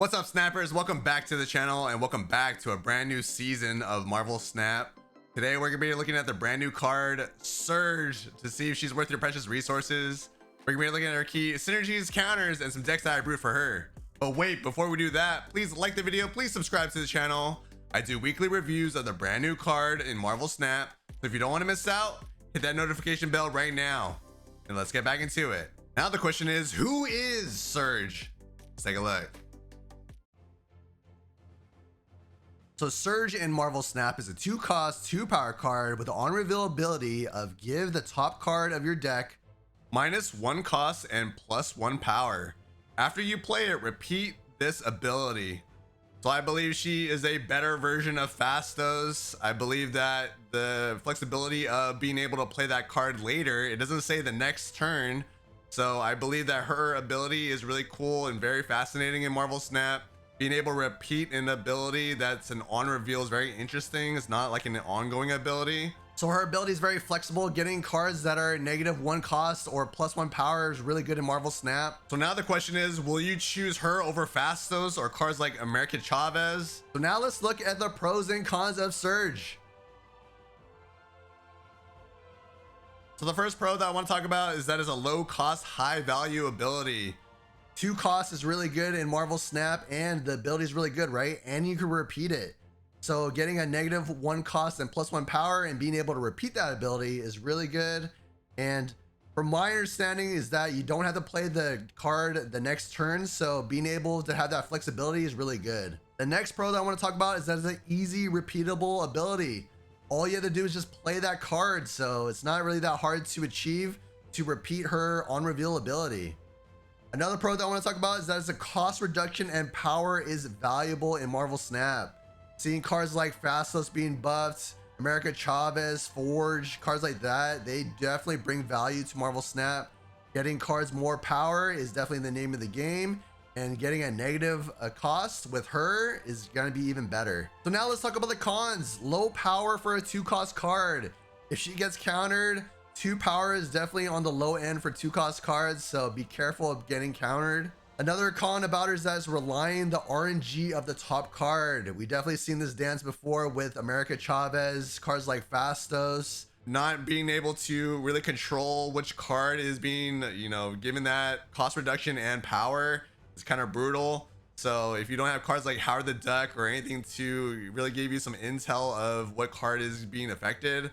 What's up, snappers? Welcome back to the channel and welcome back to a brand new season of Marvel Snap. Today we're gonna be looking at the brand new card Surge to see if she's worth your precious resources. We're gonna be looking at her key Synergies Counters and some decks that I brewed for her. But wait, before we do that, please like the video, please subscribe to the channel. I do weekly reviews of the brand new card in Marvel Snap, so if you don't want to miss out, hit that notification bell right now. And let's get back into it. Now the question is, who is Surge? Let's take a look. So Surge in Marvel Snap is a 2-cost, 2-power card with the on-reveal ability of give the top card of your deck -1 cost and +1 power. After you play it, repeat this ability. So I believe she is a better version of Fastos. I believe that the flexibility of being able to play that card later, it doesn't say the next turn. So I believe that her ability is really cool and very fascinating in Marvel Snap. Being able to repeat an ability that's an on reveal is very interesting. It's not like an ongoing ability. So her ability is very flexible. Getting cards that are -1 cost or +1 power is really good in Marvel Snap. So now the question is, will you choose her over Fastos or cards like America Chavez? So now let's look at the pros and cons of Surge. So the first pro that I want to talk about is that it's a low cost, high value ability. 2 cost is really good in Marvel Snap and the ability is really good, right? And you can repeat it. So getting a -1 cost and +1 power and being able to repeat that ability is really good. And from my understanding is that you don't have to play the card the next turn. So being able to have that flexibility is really good. The next pro that I want to talk about is that it's an easy repeatable ability. All you have to do is just play that card. So it's not really that hard to achieve to repeat her on reveal ability. Another pro that I want to talk about is that it's a cost reduction and power is valuable in Marvel Snap. Seeing cards like Fastos being buffed, America Chavez, Forge, cards like that, they definitely bring value to Marvel Snap. Getting cards more power is definitely the name of the game, and getting a negative cost with her is going to be even better. So now let's talk about the cons. Low power for a 2-cost card. If she gets countered, 2 power is definitely on the low end for 2-cost cards, so be careful of getting countered. Another con about her is that it's relying the RNG of the top card. We definitely seen this dance before with America Chavez, cards like Fastos. Not being able to really control which card is being, given that cost reduction and power is kind of brutal. So if you don't have cards like Howard the Duck or anything to really give you some intel of what card is being affected,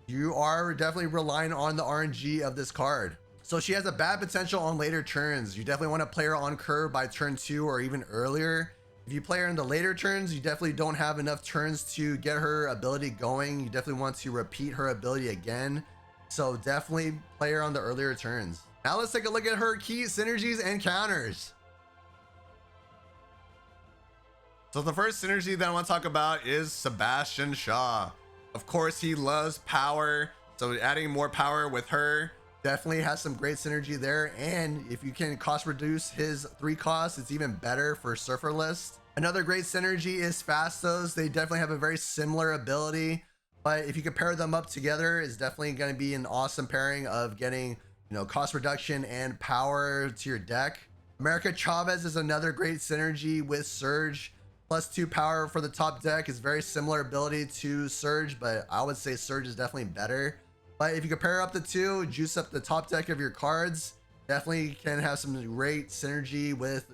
you are definitely relying on the RNG of this card. So she has a bad potential on later turns. You definitely want to play her on curve by turn 2 or even earlier. If you play her in the later turns, you definitely don't have enough turns to get her ability going. You definitely want to repeat her ability again. So definitely play her on the earlier turns. Now let's take a look at her key synergies and counters. So the first synergy that I want to talk about is Sebastian Shaw. Of course, he loves power, so adding more power with her definitely has some great synergy there. And if you can cost reduce his 3 costs, it's even better for Surfer list. Another great synergy is Fastos. They definitely have a very similar ability, but if you can pair them up together, it's definitely going to be an awesome pairing of getting, cost reduction and power to your deck. America Chavez is another great synergy with Surge. +2 power for the top deck is very similar ability to Surge, but I would say Surge is definitely better. But if you can pair up the two, juice up the top deck of your cards, definitely can have some great synergy with,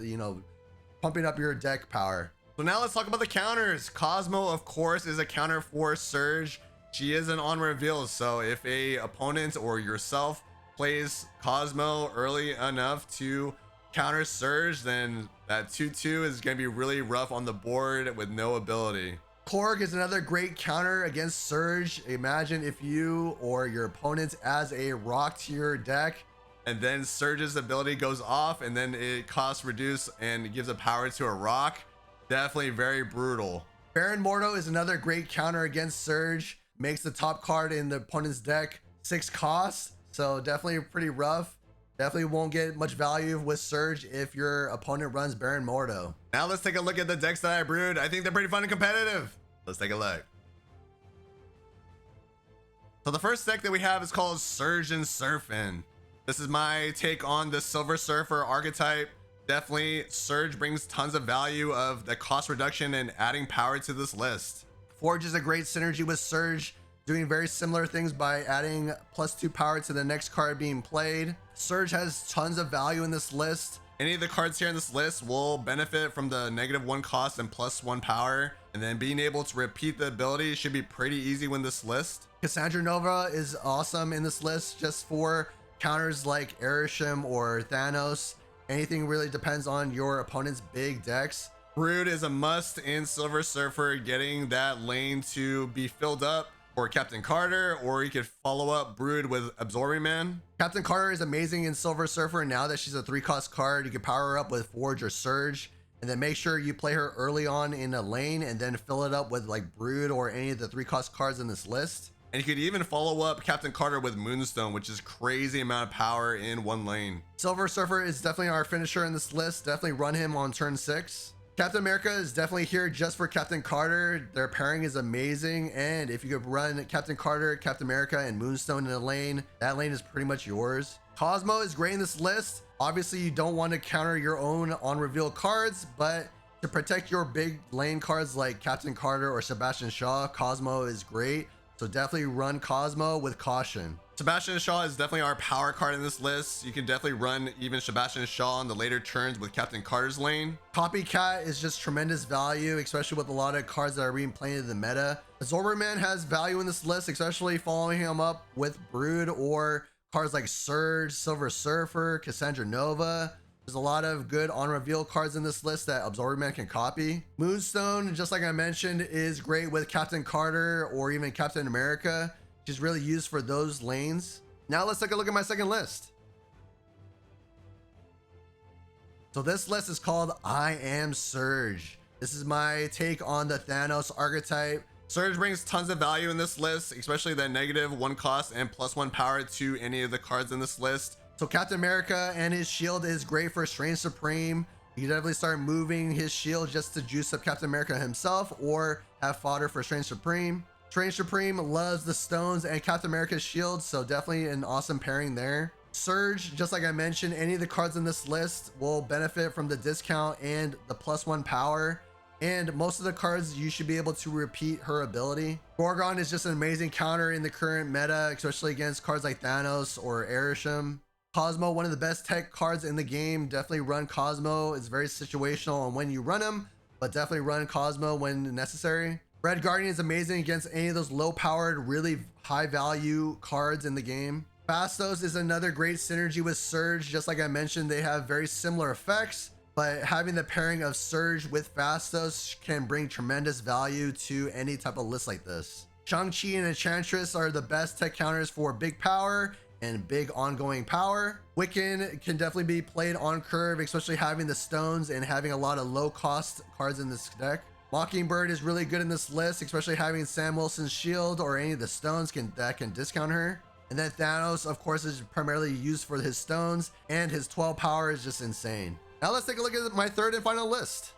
pumping up your deck power. So now let's talk about the counters. Cosmo, of course, is a counter for Surge. She is an on reveal, so if a opponent or yourself plays Cosmo early enough to counter Surge, then that 2/2 is going to be really rough on the board with no ability. Korg is another great counter against Surge. Imagine if you or your opponent adds a rock to your deck and then Surge's ability goes off and then it costs reduce and gives a power to a rock. Definitely very brutal. Baron Mordo is another great counter against Surge. Makes the top card in the opponent's deck 6 costs, so definitely pretty rough. Definitely won't get much value with Surge if your opponent runs Baron Mordo. Now let's take a look at the decks that I brewed. I think they're pretty fun and competitive. Let's take a look. So the first deck that we have is called Surgin Surfin. This is my take on the Silver Surfer archetype. Definitely, Surge brings tons of value of the cost reduction and adding power to this list. Forge is a great synergy with Surge, doing very similar things by adding +2 power to the next card being played. Surge has tons of value in this list. Any of the cards here in this list will benefit from the -1 cost and +1 power, and then being able to repeat the ability should be pretty easy with this list. Cassandra Nova is awesome in this list just for counters like Arishem or Thanos. Anything really depends on your opponent's big decks. Brood is a must in Silver Surfer, getting that lane to be filled up for Captain Carter, or you could follow up Brood with Absorbing Man. Captain Carter is amazing in Silver Surfer. Now that she's a 3-cost card, you can power her up with Forge or Surge, and then make sure you play her early on in a lane and then fill it up with like Brood or any of the 3-cost cards in this list. And you could even follow up Captain Carter with Moonstone, which is crazy amount of power in one lane. Silver Surfer is definitely our finisher in this list. Definitely run him on turn 6. Captain America is definitely here just for Captain Carter. Their pairing is amazing, and if you could run Captain Carter, Captain America, and Moonstone in a lane, that lane is pretty much yours. Cosmo is great in this list. Obviously, you don't want to counter your own on reveal cards, but to protect your big lane cards like Captain Carter or Sebastian Shaw, Cosmo is great. So definitely run Cosmo with caution. Sebastian Shaw is definitely our power card in this list. You can definitely run even Sebastian Shaw on the later turns with Captain Carter's lane. Copycat is just tremendous value, especially with a lot of cards that are being played in the meta. Absorber Man has value in this list, especially following him up with Brood or cards like Surge, Silver Surfer, Cassandra Nova. There's a lot of good on reveal cards in this list that Absorber Man can copy. Moonstone, just like I mentioned, is great with Captain Carter or even Captain America. She's really used for those lanes. Now let's take a look at my second list. So this list is called I Am Surge. This is my take on the Thanos archetype. Surge brings tons of value in this list, especially the -1 cost and +1 power to any of the cards in this list. So Captain America and his shield is great for Strange Supreme. You can definitely start moving his shield just to juice up Captain America himself or have fodder for Strange Supreme. Strange Supreme loves the stones and Captain America's shield, so definitely an awesome pairing there. Surge, just like I mentioned, any of the cards in this list will benefit from the discount and the +1 power. And most of the cards, you should be able to repeat her ability. Gorgon is just an amazing counter in the current meta, especially against cards like Thanos or Arishem. Cosmo, one of the best tech cards in the game. Definitely run Cosmo. It's very situational on when you run him, but definitely run Cosmo when necessary. Red Guardian is amazing against any of those low-powered, really high-value cards in the game. Fastos is another great synergy with Surge. Just like I mentioned, they have very similar effects, but having the pairing of Surge with Fastos can bring tremendous value to any type of list like this. Shang-Chi and Enchantress are the best tech counters for big power and big ongoing power. Wiccan can definitely be played on curve, especially having the stones and having a lot of low cost cards in this deck. Mockingbird is really good in this list, especially having Sam Wilson's shield or any of the stones that can discount her. And then Thanos, of course, is primarily used for his stones, and his 12 power is just insane. Now let's take a look at my third and final list.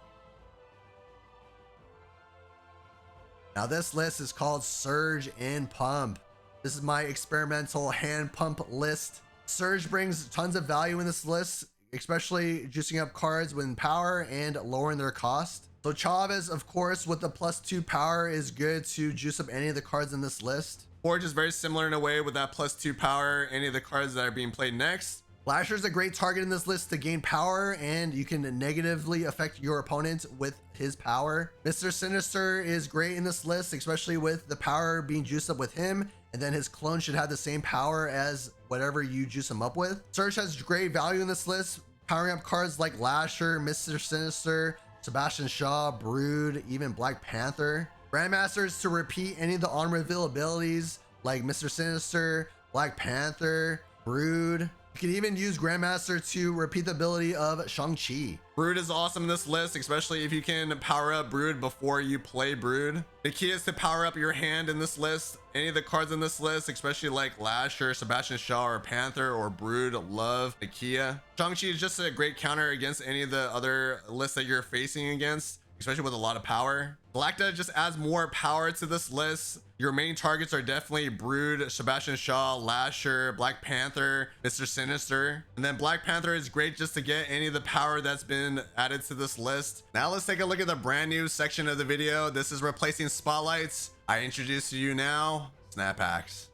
Now this list is called Surge and Pump. This is my experimental hand pump list. Surge brings tons of value in this list, especially juicing up cards with power and lowering their cost. So Chavez, of course, with the +2 power is good to juice up any of the cards in this list. Forge is very similar in a way with that +2 power, any of the cards that are being played next. Lasher is a great target in this list to gain power, and you can negatively affect your opponent with his power. Mr. Sinister is great in this list, especially with the power being juiced up with him, and then his clone should have the same power as whatever you juice him up with. Surge has great value in this list, powering up cards like Lasher, Mr. Sinister, Sebastian Shaw, Brood, even Black Panther. Grandmasters to repeat any of the on reveal abilities like Mr. Sinister, Black Panther, Brood. You can even use Grandmaster to repeat the ability of Shang-Chi. Brood is awesome in this list, especially if you can power up Brood before you play Brood. The key is to power up your hand in this list. Any of the cards in this list, especially like Lasher, Sebastian Shaw, or Panther, or Brood, love Nakia. Shang-Chi is just a great counter against any of the other lists that you're facing against. especially with a lot of power. Galacta just adds more power to this list. Your main targets are definitely Brood, Sebastian Shaw, Lasher, Black Panther, Mr. Sinister. And then Black Panther is great just to get any of the power that's been added to this list. Now let's take a look at the brand new section of the video. This is replacing spotlights. I introduce to you now Snap Packs.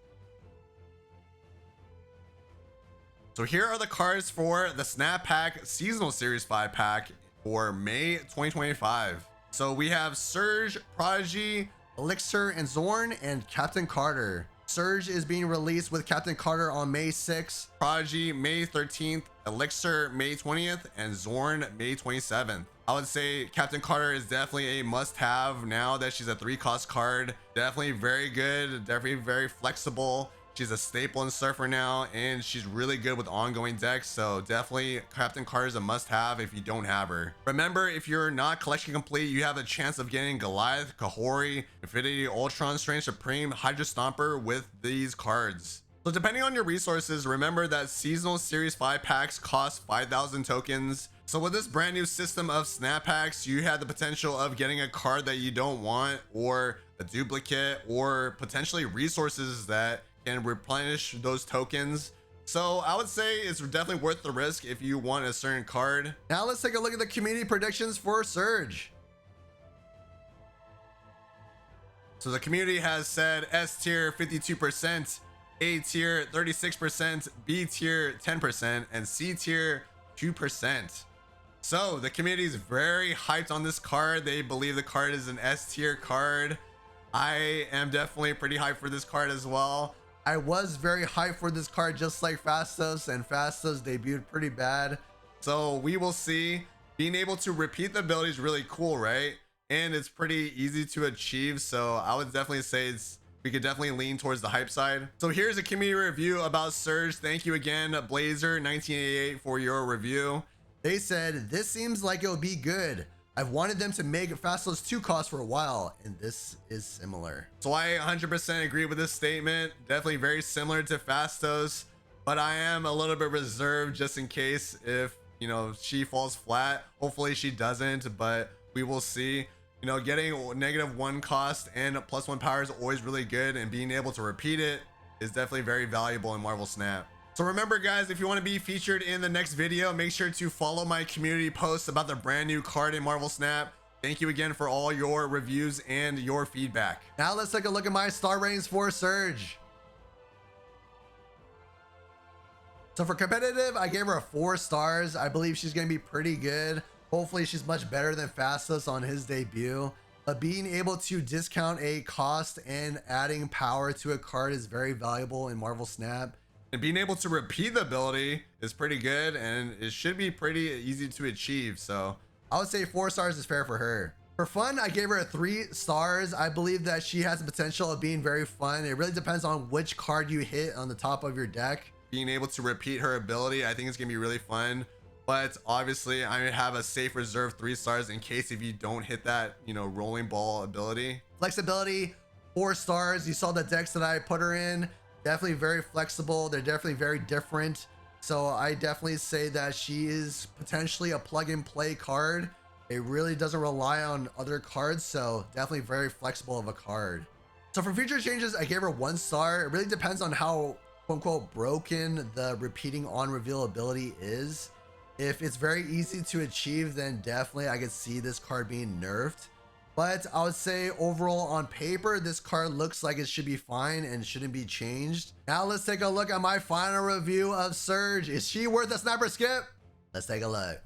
So here are the cards for the Snap Pack Seasonal Series 5 pack for May 2025. So we have Surge, Prodigy, Elixir, and Zorn, and Captain Carter. Surge is being released with Captain Carter on May 6th, Prodigy May 13th, Elixir May 20th, and Zorn May 27th. I would say Captain Carter is definitely a must-have now that she's a 3-cost card. Definitely very good, definitely very flexible. She's a staple in Surfer now, and she's really good with ongoing decks, so definitely Captain Carter is a must-have if you don't have her. Remember, if you're not collection complete, you have a chance of getting Goliath, Kahori, Infinity Ultron, Strange Supreme, Hydra Stomper with these cards. So depending on your resources, remember that Seasonal Series 5 packs cost 5,000 tokens. So with this brand new system of Snap Packs, you have the potential of getting a card that you don't want, or a duplicate, or potentially resources that can replenish those tokens. So I would say it's definitely worth the risk if you want a certain card. Now let's take a look at the community predictions for Surge. So the community has said S tier 52%, A tier 36%, B tier 10%, and C tier 2%. So the community is very hyped on this card. They believe the card is an S tier card. I am definitely pretty hyped for this card as well. I was very hyped for this card, just like Fastos, and Fastos debuted pretty bad. So we will see. Being able to repeat the ability is really cool, right? And it's pretty easy to achieve. So I would definitely say we could definitely lean towards the hype side. So here's a community review about Surge. Thank you again, Blazer1988, for your review. They said, this seems like it'll be good. I've wanted them to make Fastos 2 cost for a while, and this is similar. So I 100% agree with this statement. Definitely very similar to Fastos, but I am a little bit reserved just in case if, you know, she falls flat. Hopefully she doesn't, but we will see. You know, getting -1 cost and +1 power is always really good, and being able to repeat it is definitely very valuable in Marvel Snap. So remember guys, if you want to be featured in the next video, make sure to follow my community posts about the brand new card in Marvel Snap. Thank you again for all your reviews and your feedback. Now let's take a look at my star ratings for Surge. So for competitive, I gave her a 4 stars. I believe she's going to be pretty good. Hopefully she's much better than Fastos on his debut. But being able to discount a cost and adding power to a card is very valuable in Marvel Snap. And being able to repeat the ability is pretty good, and it should be pretty easy to achieve. So I would say 4 stars is fair for her. For fun, I gave her 3 stars. I believe that she has the potential of being very fun. It really depends on which card you hit on the top of your deck. Being able to repeat her ability, I think it's gonna be really fun. But obviously I have a safe reserve 3 stars in case if you don't hit that, you know, rolling ball ability. Flexibility, 4 stars. You saw the decks that I put her in. Definitely very flexible. They're definitely very different. So I definitely say that she is potentially a plug and play card. It really doesn't rely on other cards. So definitely very flexible of a card. So for future changes, I gave her 1 star. It really depends on how quote unquote broken the repeating on reveal ability is. If it's very easy to achieve, then definitely I could see this card being nerfed. But I would say overall on paper, this card looks like it should be fine and shouldn't be changed. Now let's take a look at my final review of Surge. Is she worth a sniper skip? Let's take a look.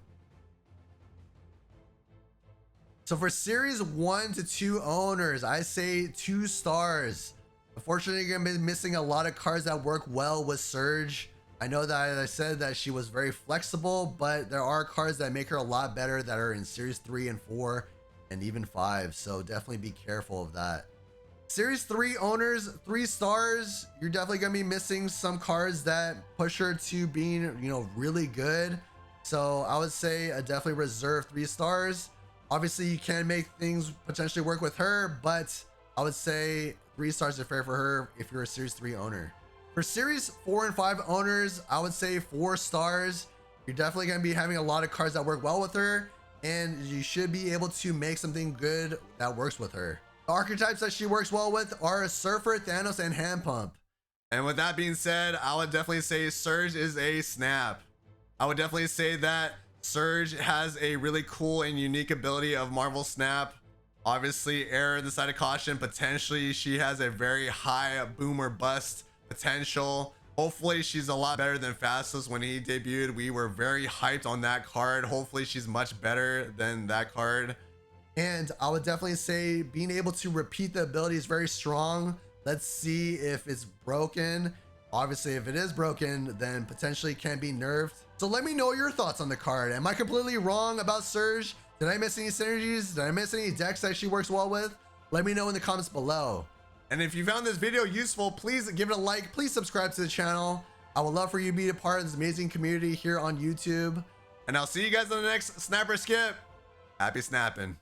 So for series 1 to 2 owners, I say 2 stars. Unfortunately, you're gonna be missing a lot of cards that work well with Surge. I know that I said that she was very flexible, but there are cards that make her a lot better that are in series 3 and 4. And even 5, so definitely be careful of that. Series 3 owners, 3 stars. You're definitely gonna be missing some cards that push her to being, you know, really good. So I would say definitely reserve 3 stars. Obviously you can make things potentially work with her, but I would say 3 stars are fair for her if you're a series 3 owner. For series 4 and 5 owners, I would say 4 stars. You're definitely gonna be having a lot of cards that work well with her. and you should be able to make something good that works with her. The archetypes that she works well with are Surfer, Thanos, and Hand Pump. And with that being said, I would definitely say Surge is a snap. I would definitely say that Surge has a really cool and unique ability of Marvel Snap. Obviously, error on the side of caution. Potentially, she has a very high boom or bust potential. Hopefully, she's a lot better than Fastos when he debuted. We were very hyped on that card. Hopefully, she's much better than that card. And I would definitely say being able to repeat the ability is very strong. Let's see if it's broken. Obviously, if it is broken, then potentially can be nerfed. So let me know your thoughts on the card. Am I completely wrong about Surge? Did I miss any synergies? Did I miss any decks that she works well with? Let me know in the comments below. And if you found this video useful, please give it a like. Please subscribe to the channel. I would love for you to be a part of this amazing community here on YouTube. And I'll see you guys on the next Snapper Skip. Happy snapping.